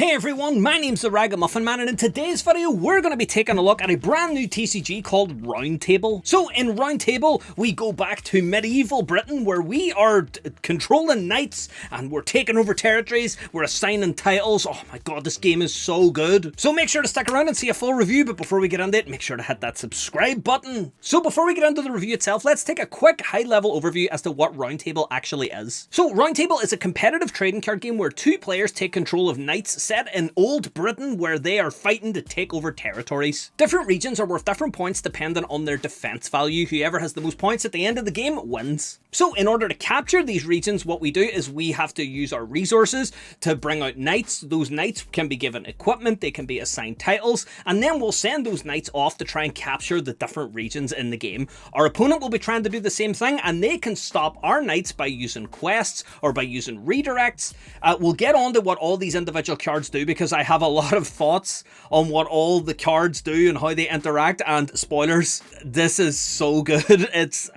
Hey everyone, my name's the Ragamuffin Man, and in today's video we're going to be taking a look at a brand new TCG called Round Table. So in Round Table we go back to medieval Britain where we are controlling knights and we're taking over territories, we're assigning titles. Oh my god, this game is so good. So make sure to stick around and see a full review, but before we get into it, make sure to hit that subscribe button. So before we get into the review itself, let's take a quick high-level overview as to what Round Table actually is. So Round Table is a competitive trading card game where two players take control of knights set in old Britain where they are fighting to take over territories. Different regions are worth different points depending on their defense value. Whoever has the most points at the end of the game wins. So in order to capture these regions, what we do is we have to use our resources to bring out knights. Those knights can be given equipment, they can be assigned titles, and then we'll send those knights off to try and capture the different regions in the game. Our opponent will be trying to do the same thing, and they can stop our knights by using quests or by using redirects. We'll get on to what all these individual cards do, because I have a lot of thoughts on what all the cards do and how they interact, and spoilers, this is so good. It's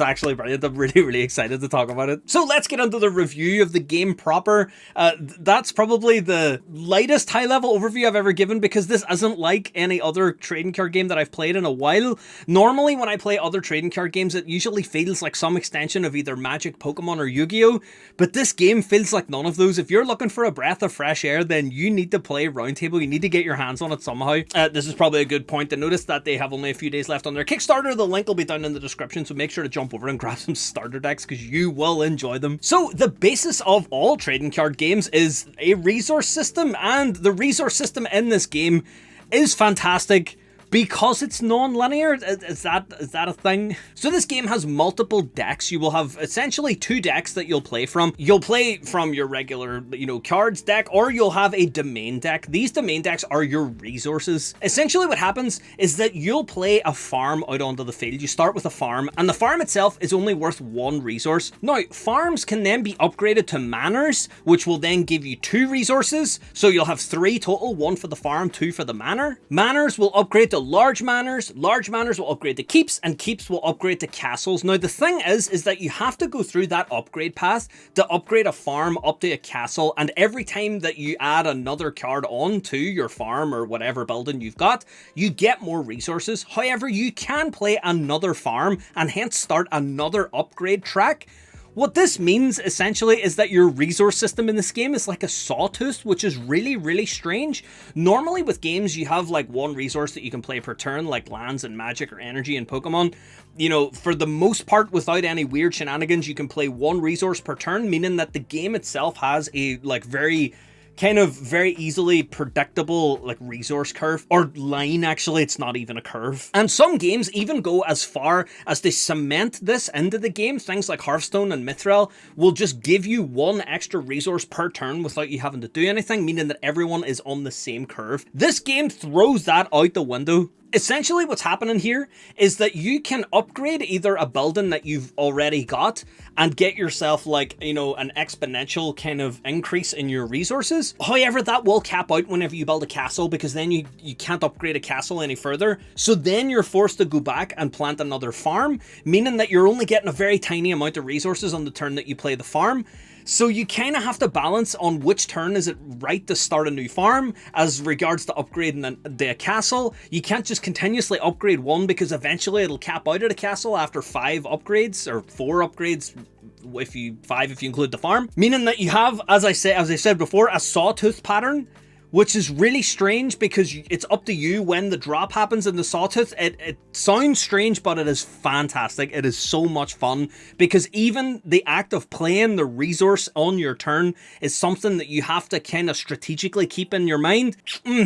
actually brilliant. I'm really excited to talk about it. So let's get into the review of the game proper. That's probably the lightest high-level overview I've ever given, because this isn't like any other trading card game that I've played in a while. Normally when I play other trading card games, it usually feels like some extension of either Magic, Pokemon, or Yu-Gi-Oh! But this game feels like none of those. If you're looking for a breath of fresh air, then you need to play Round Table. You need to get your hands on it somehow. This is probably a good point to notice that they have only a few days left on their Kickstarter. The link will be down in the description, so make sure to jump over and grab some starter decks because you will enjoy them. So the basis of all trading card games is a resource system, and the resource system in this game is fantastic because it's non-linear. Is that a thing? So this game has multiple decks. You will have essentially two decks that you'll play from. You'll play from your regular, cards deck, or you'll have a domain deck. These domain decks are your resources. Essentially what happens is that you'll play a farm out onto the field. You start with a farm, and the farm itself is only worth one resource. Now, farms can then be upgraded to manors, which will then give you two resources. So you'll have three total, one for the farm, two for the manor. Manors will upgrade to large manors will upgrade to keeps, and keeps will upgrade to castles. Now the thing is that you have to go through that upgrade path to upgrade a farm up to a castle, and every time that you add another card on to your farm or whatever building you've got, you get more resources. However, you can play another farm and hence start another upgrade track. What this means, essentially, is that your resource system in this game is like a sawtooth, which is really strange. Normally with games, you have like one resource that you can play per turn, like lands and magic or energy in Pokemon. For the most part, without any weird shenanigans, you can play one resource per turn, meaning that the game itself has a very easily predictable resource curve, or line. Actually, it's not even a curve. And some games even go as far as to cement this into the game. Things like Hearthstone and Mithril will just give you one extra resource per turn without you having to do anything, meaning that everyone is on the same curve. This game throws that out the window. Essentially what's happening here is that you can upgrade either a building that you've already got and get yourself an exponential kind of increase in your resources. However, that will cap out whenever you build a castle, because then you can't upgrade a castle any further. So then you're forced to go back and plant another farm, meaning that you're only getting a very tiny amount of resources on the turn that you play the farm. So you kind of have to balance on which turn is it right to start a new farm as regards to upgrading the castle. You can't just continuously upgrade one, because eventually it'll cap out at a castle after 5 upgrades, or 4 upgrades if you include the farm. Meaning that you have, as I said before, a sawtooth pattern, which is really strange because it's up to you when the drop happens in the sawtooth. It sounds strange, but it is fantastic. It is so much fun, because even the act of playing the resource on your turn is something that you have to kind of strategically keep in your mind.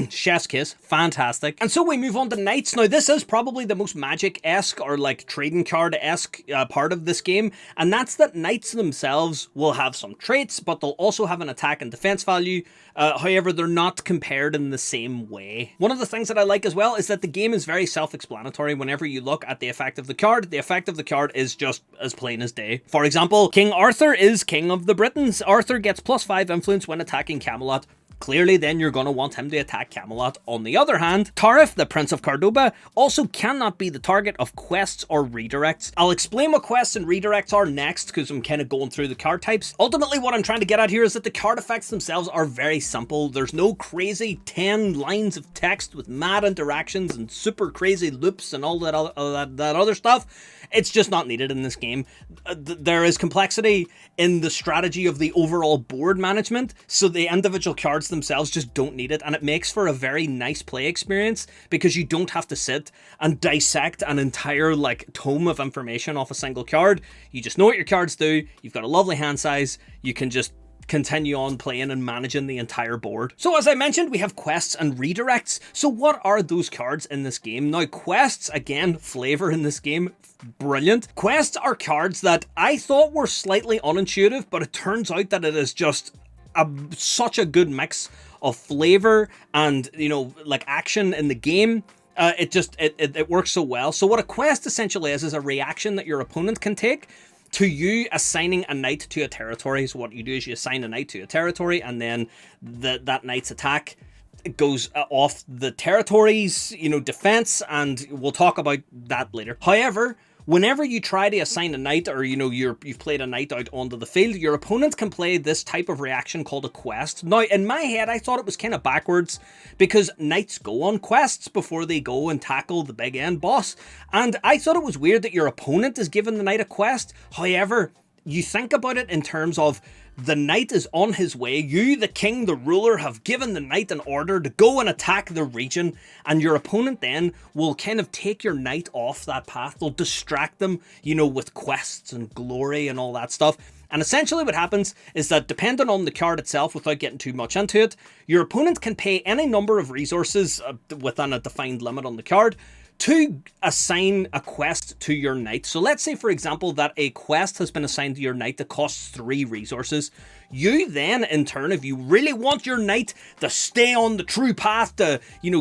Chef's kiss. Fantastic. And so we move on to knights. Now, this is probably the most Magic-esque or trading card-esque part of this game, and that's that knights themselves will have some traits, but they'll also have an attack and defense value. However, they're not compared in the same way. One of the things that I like as well is that the game is very self-explanatory. Whenever you look at the effect of the card is just as plain as day. For example, King Arthur is King of the Britons. Arthur gets +5 influence when attacking Camelot. clearly then you're going to want him to attack Camelot. On the other hand, Tarif, the Prince of Cordoba, also cannot be the target of quests or redirects. I'll explain what quests and redirects are next, because I'm kind of going through the card types. Ultimately, what I'm trying to get at here is that the card effects themselves are very simple. There's no crazy 10 lines of text with mad interactions and super crazy loops and all that other stuff. It's just not needed in this game. There is complexity in the strategy of the overall board management, so the individual cards themselves just don't need it, and it makes for a very nice play experience because you don't have to sit and dissect an entire tome of information off a single card. You just know what your cards do, you've got a lovely hand size, you can just continue on playing and managing the entire board. So as I mentioned, we have quests and redirects. So what are those cards in this game? Now, quests, again, flavor in this game, brilliant. Quests are cards that I thought were slightly unintuitive, but it turns out that it is just such a good mix of flavor and, action in the game. It works so well. So what a quest essentially is a reaction that your opponent can take to you assigning a knight to a territory. So what you do is you assign a knight to a territory, and then that knight's attack goes off the territory's, defense, and we'll talk about that later. However, whenever you try to assign a knight, or you've played a knight out onto the field, your opponent can play this type of reaction called a quest. Now, in my head, I thought it was kind of backwards, because knights go on quests before they go and tackle the big end boss, and I thought it was weird that your opponent is giving the knight a quest. However, you think about it in terms of the knight is on his way. You, the king, the ruler, have given the knight an order to go and attack the region, and your opponent then will kind of take your knight off that path. They'll distract them, with quests and glory and all that stuff. And essentially what happens is that, depending on the card itself, without getting too much into it, your opponent can pay any number of resources within a defined limit on the card to assign a quest to your knight. So let's say, for example, that a quest has been assigned to your knight that costs 3 resources. You then, in turn, if you really want your knight to stay on the true path to,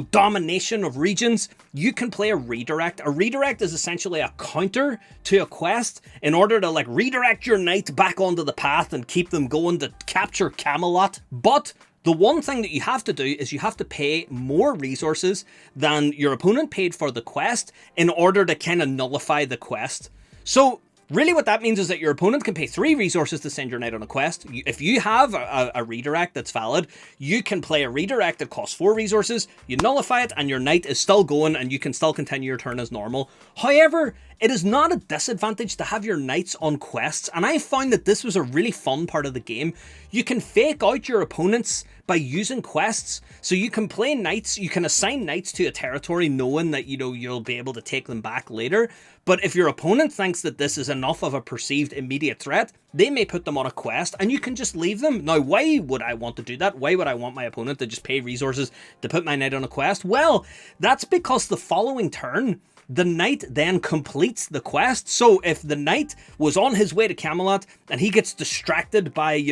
domination of regions, you can play a redirect. A redirect is essentially a counter to a quest in order to, redirect your knight back onto the path and keep them going to capture Camelot. But the one thing that you have to do is you have to pay more resources than your opponent paid for the quest in order to kind of nullify the quest. So really what that means is that your opponent can pay 3 resources to send your knight on a quest. If you have a redirect that's valid, you can play a redirect that costs 4 resources, you nullify it, and your knight is still going and you can still continue your turn as normal. However, it is not a disadvantage to have your knights on quests, and I found that this was a really fun part of the game. You can fake out your opponents by using quests, so you can play knights, you can assign knights to a territory knowing that, you'll be able to take them back later. But if your opponent thinks that this is enough of a perceived immediate threat, they may put them on a quest and you can just leave them. Now, why would I want to do that? Why would I want my opponent to just pay resources to put my knight on a quest? Well, that's because the following turn, the knight then completes the quest. So if the knight was on his way to Camelot and he gets distracted by,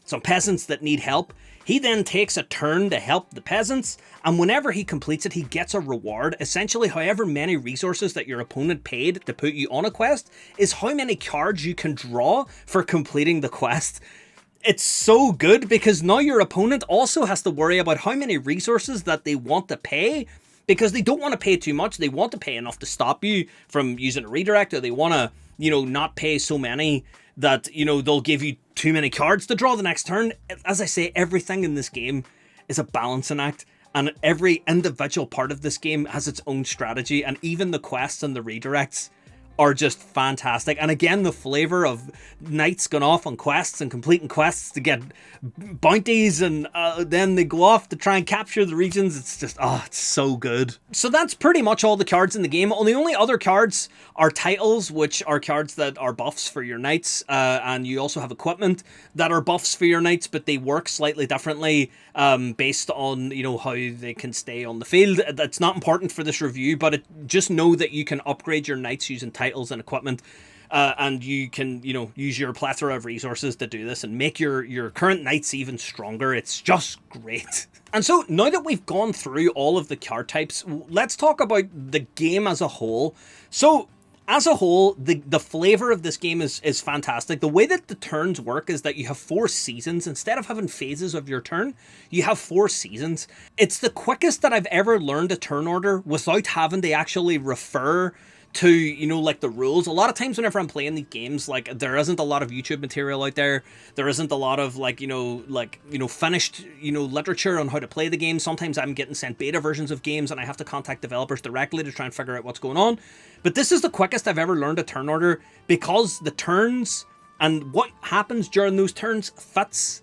some peasants that need help, he then takes a turn to help the peasants, and whenever he completes it, he gets a reward. Essentially, however many resources that your opponent paid to put you on a quest is how many cards you can draw for completing the quest. It's so good because now your opponent also has to worry about how many resources that they want to pay, because they don't want to pay too much. They want to pay enough to stop you from using a redirect, or they want to, not pay so many that, they'll give you too many cards to draw the next turn. As I say, everything in this game is a balancing act, and every individual part of this game has its own strategy, and even the quests and the redirects are just fantastic. And again, the flavor of knights going off on quests and completing quests to get bounties, and then they go off to try and capture the regions. It's just, it's so good. So that's pretty much all the cards in the game. The only other cards are titles, which are cards that are buffs for your knights, and you also have equipment that are buffs for your knights, but they work slightly differently based on, how they can stay on the field. That's not important for this review, but just know that you can upgrade your knights using titles and equipment, and you can, use your plethora of resources to do this and make your current knights even stronger. It's just great. And so now that we've gone through all of the card types, let's talk about the game as a whole. So As a whole, the flavor of this game is fantastic. The way that the turns work is that you have 4 seasons. Instead of having phases of your turn, you have 4 seasons. It's the quickest that I've ever learned a turn order without having to actually refer to, like the rules. A lot of times whenever I'm playing these games, like there isn't a lot of YouTube material out there. There isn't a lot of finished, literature on how to play the game. Sometimes I'm getting sent beta versions of games and I have to contact developers directly to try and figure out what's going on. But this is the quickest I've ever learned a turn order because the turns and what happens during those turns fits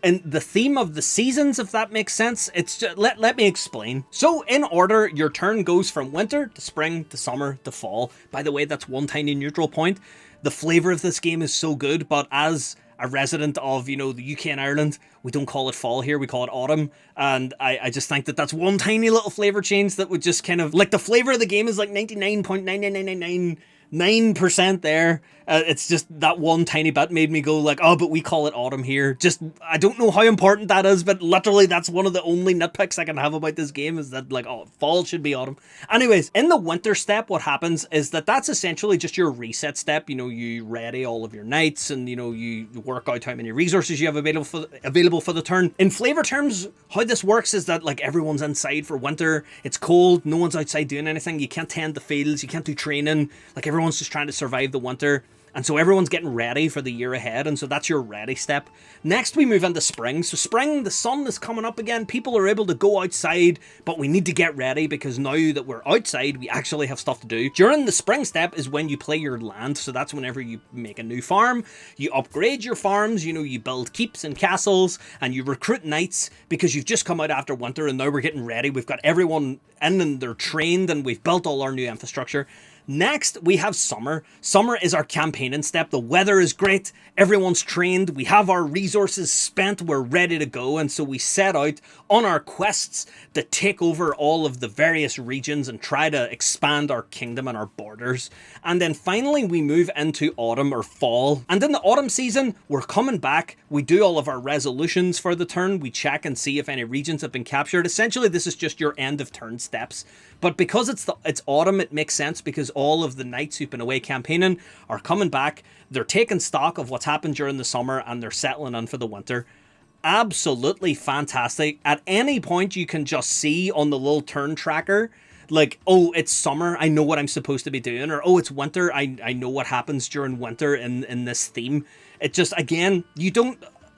in the theme of the seasons, if that makes sense. It's just, let me explain. So in order, your turn goes from winter to spring to summer to fall. By the way, that's one tiny neutral point. The flavor of this game is so good, but as a resident of, the UK and Ireland, we don't call it fall here, we call it autumn. And I just think that that's one tiny little flavor change that would just kind of, like, the flavor of the game is like 99.99999% there. It's just that one tiny bit made me go like, oh, but we call it autumn here. Just, I don't know how important that is, but literally that's one of the only nitpicks I can have about this game is that, like, oh, fall should be autumn. Anyways, in the winter step, what happens is that that's essentially just your reset step. You ready all of your knights and, you work out how many resources you have available for the turn. In flavor terms, how this works is that, like, everyone's inside for winter. It's cold. No one's outside doing anything. You can't tend the fields. You can't do training. Like, everyone's just trying to survive the winter. And so everyone's getting ready for the year ahead, and so that's your ready step. Next, we move into spring. So spring, the sun is coming up again. People are able to go outside, but we need to get ready because now that we're outside, we actually have stuff to do. During the spring step is when you play your land. So that's whenever you make a new farm, you upgrade your farms, you build keeps and castles, and you recruit knights because you've just come out after winter, and now we're getting ready. We've got everyone in, and they're trained, and we've built all our new infrastructure. Next, we have summer. Summer is our campaigning step. The weather is great. Everyone's trained. We have our resources spent. We're ready to go. And so we set out on our quests to take over all of the various regions and try to expand our kingdom and our borders. And then finally, we move into autumn or fall. And in the autumn season, we're coming back. We do all of our resolutions for the turn. We check and see if any regions have been captured. Essentially, this is just your end of turn steps. But because it's autumn, it makes sense because all of the knights who've been away campaigning are coming back. They're taking stock of what's happened during the summer and they're settling in for the winter. Absolutely fantastic. At any point, you can just see on the little turn tracker, like, oh, it's summer, I know what I'm supposed to be doing. Or, oh, it's winter, I know what happens during winter in this theme. It just, again,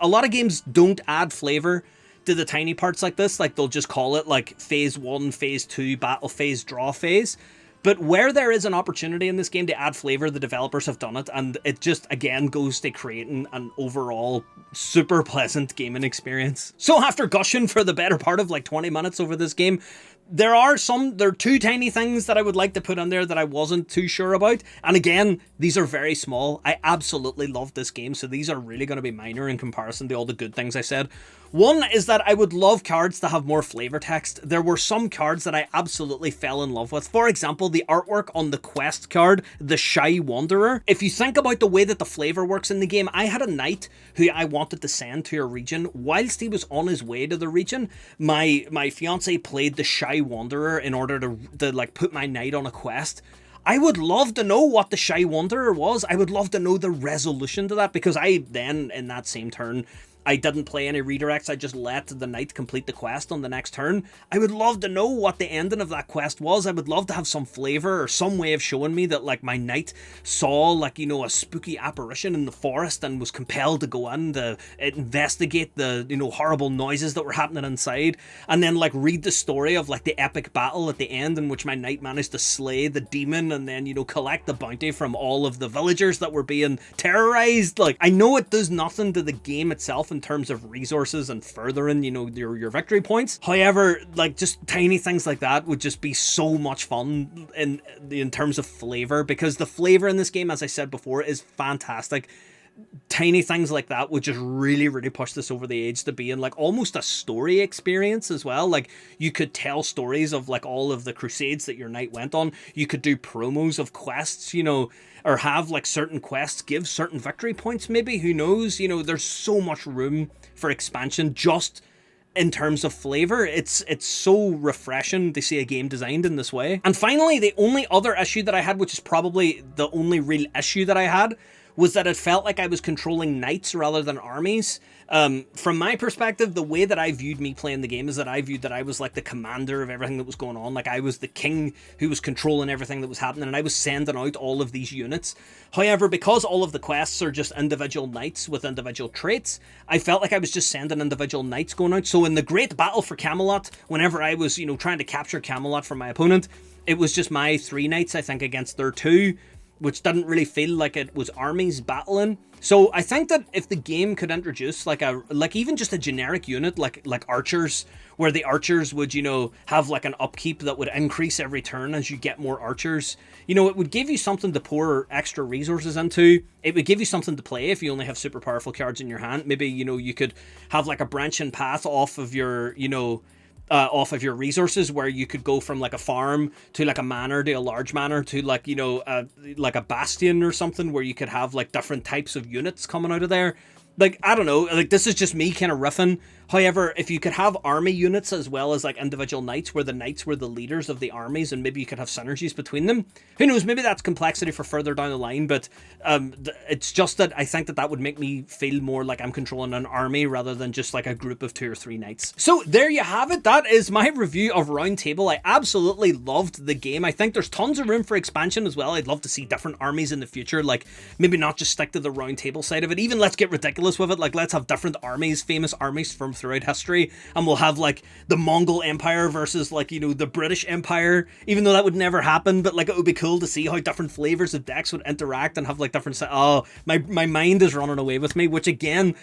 a lot of games don't add flavor to the tiny parts like this. Like, they'll just call it like phase 1, phase 2, battle phase, draw phase. But where there is an opportunity in this game to add flavor, the developers have done it, and it just, again, goes to creating an overall super pleasant gaming experience. So after gushing for the better part of like 20 minutes over this game, there are 2 tiny things that I would like to put on there that I wasn't too sure about. And again, these are very small. I absolutely love this game, so these are really going to be minor in comparison to all the good things I said. One is that I would love cards to have more flavor text. There were some cards that I absolutely fell in love with. For example, the artwork on the quest card, the Shy Wanderer. If you think about the way that the flavor works in the game, I had a knight who I wanted to send to a region. Whilst he was on his way to the region, my fiance played the Shy Wanderer in order to like put my knight on a quest. I would love to know what the Shy Wanderer was. I would love to know the resolution to that, because I then, in that same turn, I didn't play any redirects. I just let the knight complete the quest on the next turn. I would love to know what the ending of that quest was. I would love to have some flavor or some way of showing me that, like, my knight saw, like, a spooky apparition in the forest and was compelled to go in to investigate the, horrible noises that were happening inside, and then, like, read the story of, like, the epic battle at the end in which my knight managed to slay the demon and then, collect the bounty from all of the villagers that were being terrorized. Like, I know it does nothing to the game itself in terms of resources and furthering, your victory points. However, like, just tiny things like that would just be so much fun in terms of flavor, because the flavor in this game, as I said before, is fantastic. Tiny things like that would just really, really push this over the edge to being like almost a story experience as well. Like, you could tell stories of like all of the crusades that your knight went on. You could do promos of quests, or have like certain quests give certain victory points, maybe, who knows. There's so much room for expansion just in terms of flavor. It's so refreshing to see a game designed in this way. And finally, the only other issue that I had, which is probably the only real issue that I had, was that it felt like I was controlling knights rather than armies. From my perspective, the way that I viewed me playing the game is that I viewed that I was like the commander of everything that was going on. Like I was the king who was controlling everything that was happening, and I was sending out all of these units. However, because all of the quests are just individual knights with individual traits, I felt like I was just sending individual knights going out. So in the Great Battle for Camelot, whenever I was, trying to capture Camelot from my opponent, it was just my 3 knights, I think, against their 2, which didn't really feel like it was armies battling. So I think that if the game could introduce like even just a generic unit like archers, where the archers would, have like an upkeep that would increase every turn as you get more archers, it would give you something to pour extra resources into. It would give you something to play if you only have super powerful cards in your hand. Maybe, you could have like a branching path off of your, off of your resources, where you could go from like a farm to like a manor to a large manor to like, like a bastion or something, where you could have like different types of units coming out of there. Like, I don't know, like this is just me kind of riffing. However, if you could have army units as well as like individual knights, where the knights were the leaders of the armies, and maybe you could have synergies between them. Who knows, maybe that's complexity for further down the line, but it's just that I think that would make me feel more like I'm controlling an army rather than just like a group of 2 or 3 knights. So there you have it. That is my review of Round Table. I absolutely loved the game. I think there's tons of room for expansion as well. I'd love to see different armies in the future, like maybe not just stick to the Round Table side of it. Even let's get ridiculous with it, like let's have different armies, famous armies from throughout history, and we'll have like the Mongol Empire versus like, the British Empire, even though that would never happen, but like it would be cool to see how different flavors of decks would interact and have like different my mind is running away with me, which again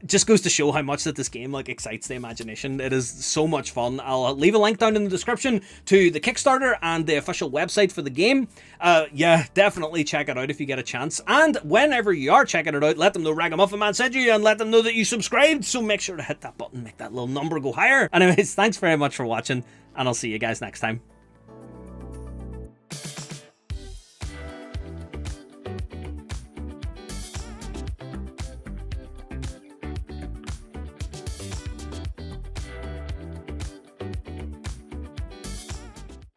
just goes to show how much that this game like excites the imagination. It is so much fun. I'll leave a link down in the description to the Kickstarter and the official website for the game. Yeah, definitely check it out if you get a chance. And whenever you are checking it out, let them know Ragamuffin Man sent you, and let them know that you subscribed. So make sure to hit that button, make that little number go higher. Anyways, thanks very much for watching, and I'll see you guys next time.